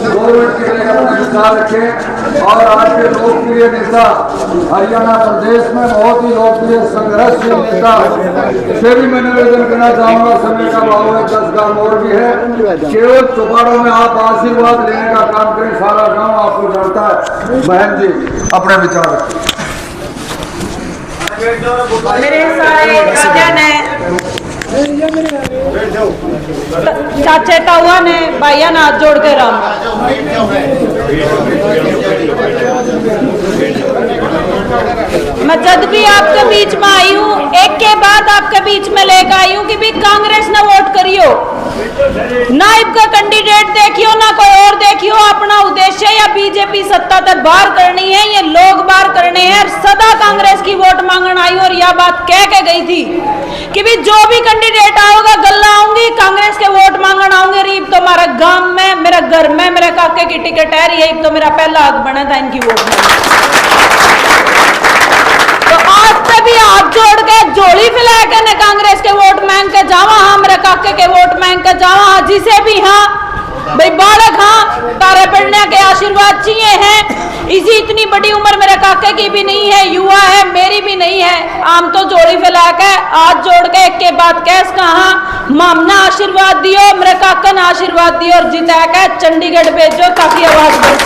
Government के लिए अपना विचार रखें। और आज के लोकप्रिय नेता हरियाणा प्रदेश में बहुत ही लोकप्रिय संघर्षशील नेता से भी मैं निवेदन करना चाहूंगा, समय का भाव है, 10 गांव और भी है, केवल चौपाड़ों में आप आशीर्वाद लेने का काम करें। सारा गांव आपको जानता है। बहन जी अपने विचार रखें। मेरे सारे सज्जन है, चाचे ताऊआ ने भाइया ने हाथ जोड़ के राम। मैं जब भी आपके बीच में आई हूँ, एक के बाद आपके बीच में लेकर आई हूँ कि भी कांग्रेस ने वोट करियो, नाइब का कैंडिडेट देखियो, ना कोई और देखियो। अपना उद्देश्य या बीजेपी सत्ता तक बाहर करनी है, ये लोग बाहर करने हैं। सदा कांग्रेस की वोट मांगने आई और यह बात कह के गई थी कि भी जो भी कैंडिडेट आओगा गल्ला आऊंगी, कांग्रेस के वोट मांगने आऊंगी। रीब तो हमारा गांव में, मेरा घर में, मेरे काके की टिकट है, यही तो मेरा पहला हक बना था इनकी वोट में। तो आज से भी हाथ जोड़ के जोड़ी फैला के ने कांग्रेस के वोट मांग के जावा, हाँ मेरे काके के वोट मांग के जावा, हाँ जिसे भी, हाँ भाई बालक, हाँ तारे पढ़ने के आशीर्वाद चाहिए हैं। इसी इतनी बड़ी उम्र मेरे काके की भी नहीं है, युवा है, मेरी भी नहीं है। आम तो जोड़ी फैला के हाथ जोड़ के एक के बाद कैस कहा, मामना आशीर्वाद दियो, मेरे काका ने आशीर्वाद दियो और जिता के चंडीगढ़ भेजो ताकि आवाज बढ़।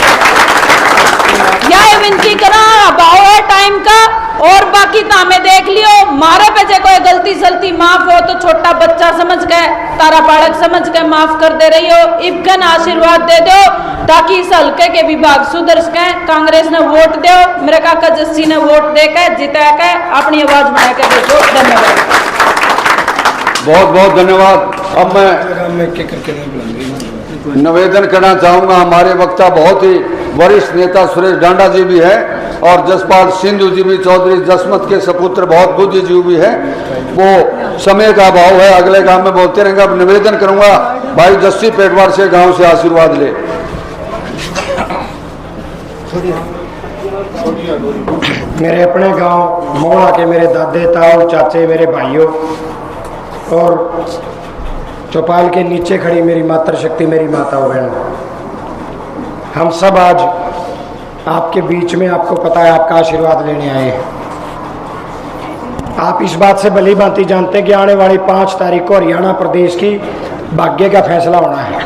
यह विनती करा, भाव है टाइम का। और बाकी तो हमें देख लियो, मारे पे कोई गलती सलती माफ हो तो छोटा बच्चा समझ के, तारा बालक समझ के माफ कर दे रही हो। इब्कन आशीर्वाद दे दो ताकि इस हल्के के विभाग सुधर सके। कांग्रेस ने वोट दो, मेरे काका जस्सी ने वोट देकर जिता के अपनी आवाज बना के देखो। धन्यवाद, बहुत बहुत धन्यवाद। अब मैं निवेदन करना चाहूंगा, हमारे वक्ता बहुत ही वरिष्ठ नेता सुरेश डांडा जी भी है और जसपाल सिंधु जी भी, चौधरी जसमत के सपुत्र बहुत बुद्धिजीवी भी है। वो समय का अभाव है, अगले गांव में बोलते रहेंगे। अब निवेदन करूंगा भाई जस्सी पेटवार से गांव से आशीर्वाद ले। मेरे अपने गांव मोड़ा के मेरे दादे ताऊ चाचे, मेरे भाइयों और चौपाल के नीचे खड़ी मेरी मातृशक्ति, मेरी माता बहन, हम सब आज आपके बीच में, आपको पता है, आपका आशीर्वाद लेने आए हैं। आप इस बात से भली भांति जानते हैं कि आने वाली 5 तारीख को हरियाणा प्रदेश की भाग्य का फैसला होना है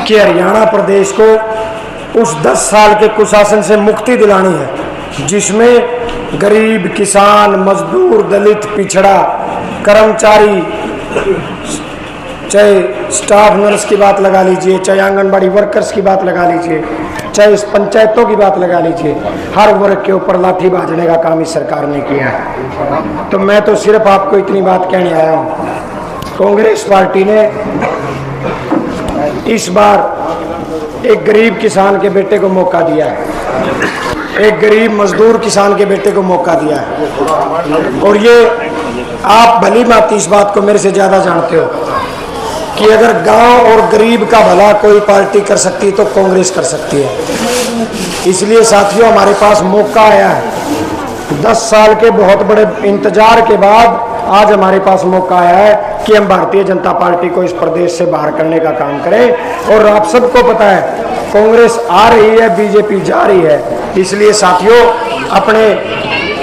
कि हरियाणा प्रदेश को उस 10 साल के कुशासन से मुक्ति दिलानी है जिसमें गरीब, किसान, मजदूर, दलित, पिछड़ा, कर्मचारी, चाहे स्टाफ नर्स की बात लगा लीजिए, चाहे आंगनबाड़ी वर्कर्स की बात लगा लीजिए, चाहे इस पंचायतों की बात लगा लीजिए, हर वर्ग के ऊपर लाठी बाजने का काम इस सरकार ने किया है। तो मैं तो सिर्फ आपको इतनी बात कहने आया हूँ, कांग्रेस पार्टी ने इस बार एक गरीब किसान के बेटे को मौका दिया है, एक गरीब मजदूर किसान के बेटे को मौका दिया है। और ये आप भली भांति इस बात को मेरे से ज़्यादा जानते हो कि अगर गांव और गरीब का भला कोई पार्टी कर सकती है तो कांग्रेस कर सकती है। इसलिए साथियों, हमारे पास मौका आया है। 10 साल के बहुत बड़े इंतजार के बाद आज हमारे पास मौका आया है कि हम भारतीय जनता पार्टी को इस प्रदेश से बाहर करने का काम करें। और आप सबको पता है कांग्रेस आ रही है, बीजेपी जा रही है। इसलिए साथियों, अपने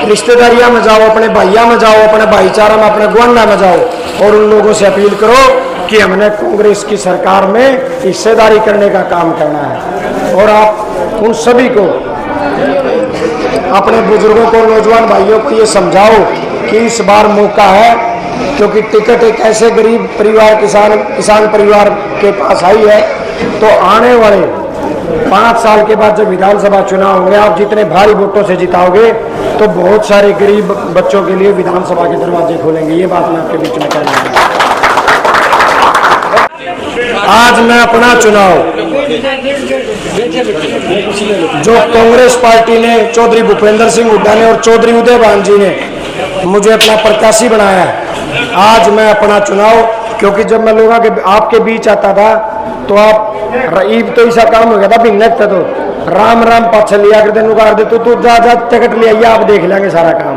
रिश्तेदारियां में जाओ, अपने भाइयों में जाओ, अपने भाईचारा में, अपने गुआंढा में जाओ और उन लोगों से अपील करो कि हमने कांग्रेस की सरकार में हिस्सेदारी करने का काम करना है। और आप उन सभी को, अपने बुजुर्गों को, नौजवान भाइयों को ये समझाओ कि इस बार मौका है, क्योंकि टिकट एक ऐसे गरीब परिवार, किसान परिवार के पास आई है। तो आने वाले 5 साल के बाद जब विधानसभा चुनाव होंगे, आप जितने भारी वोटों से जिताओगे तो बहुत सारे गरीब बच्चों के लिए विधानसभा के दरवाजे खोलेंगे। ये बात मैं आपके बीच में कर रहा हूँ। आज मैं अपना चुनाव जो कांग्रेस पार्टी ने, चौधरी भूपेंद्र सिंह हुड्डा ने और चौधरी उदयभान जी ने मुझे अपना प्रत्याशी बनाया है, आज मैं अपना चुनाव, क्योंकि जब मैं लोगों के आपके बीच आता था तो आप रईब तो ऐसा काम हो गया था, भिन्न था, तो राम राम पाछे लिया कर देनु कर दे, तू जा जा टिकट ले आइए, आप देख लेंगे सारा काम।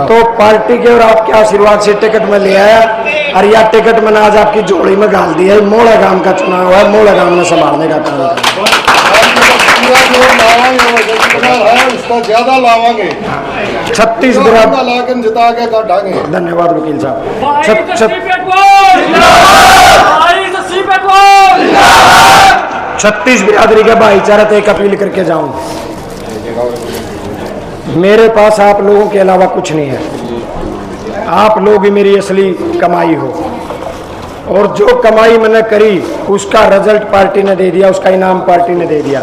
तो पार्टी के और आपके आशीर्वाद से टिकट में ले आया। और यह टिकट मैंने आज आपकी झोली में डाल दिया है। मोड़ा गांव का चुनाव है, मोड़ा गांव में संभालने का काम है उसका ज्यादा लावांगे, 36 बिरादरी। लाके जिता के काटांगे। धन्यवाद वकील साहब। 36 बिरादरी का भाईचारा तो एक अपील करके जाऊं, मेरे पास आप लोगों के अलावा कुछ नहीं है। आप लोग ही मेरी असली कमाई हो, और जो कमाई मैंने करी उसका रिजल्ट पार्टी ने दे दिया, उसका इनाम पार्टी ने दे दिया।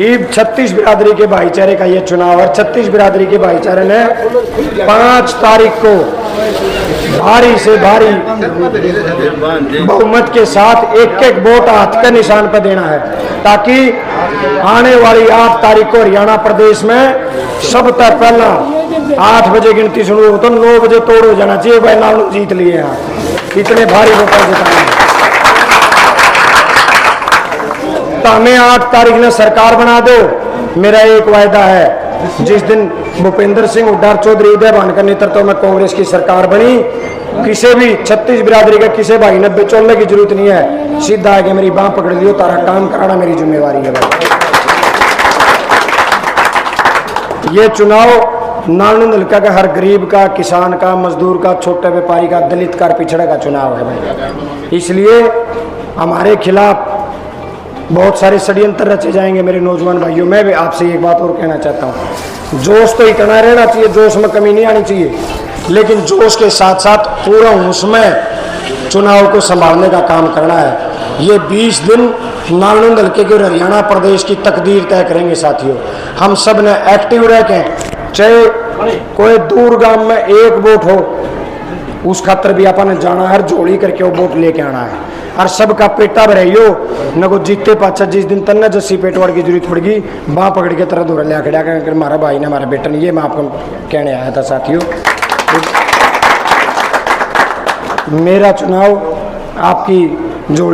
ईब 36 बिरादरी के भाईचारे का ये चुनाव है। 36 बिरादरी के भाईचारे ने 5 तारीख को भारी से भारी बहुमत के साथ एक वोट हाथ के निशान पर देना है, ताकि आने वाली 8 तारीख को हरियाणा प्रदेश में सब तक पहला 8 बजे गिनती शुरू हो तो 9 बजे तोड़ हो जाना चाहिए। भाई नाम जीत लिए हैं, इतने भारी वोटों जिताए। तो हमें 8 तारीख ने सरकार बना दो। मेरा एक वायदा है, जिस दिन भूपेंद्र सिंह हुड्डा चौधरी उदयभान का नेतृत्व में कांग्रेस की सरकार बनी, किसी भी 36 बिरादरी का किसी भाई ने बेचोलने की जरूरत नहीं है, सीधा है कि मेरी बांह पकड़ लियो, तारा काम कराना मेरी जिम्मेवारी है भाई। ये चुनाव नानू नलका का हर गरीब का, किसान का, मजदूर का, छोटे व्यापारी का, दलित का, पिछड़े का चुनाव है भाई। इसलिए हमारे खिलाफ बहुत सारे षड्यंत्र रचे जाएंगे। मेरे नौजवान भाइयों, मैं भी आपसे एक बात और कहना चाहता हूँ, जोश तो इतना रहना चाहिए, जोश में कमी नहीं आनी चाहिए, लेकिन जोश के साथ साथ पूरा होश में चुनाव को संभालने का काम करना है। ये 20 दिन नानू नलके के हरियाणा प्रदेश की तकदीर तय करेंगे साथियों। हम सब ने एक्टिव रह के, चाहे कोई दूर गांव में एक वोट हो, उस खातर भी अपन ने जाना है, झोली करके वो वोट लेके आना है, और सबका पेटा भराइयो न को जीते पाछा। जिस दिन तन्ने जस्सी पेटवाड़ की जरूरत पड़ेगी, बाँ पकड़ के तरह दूर लिया खड़ा कर हमारा भाई ने, हमारा बेटा ने। ये मैं आपको कहने आया था साथियों। मेरा चुनाव आपकी जोड़ी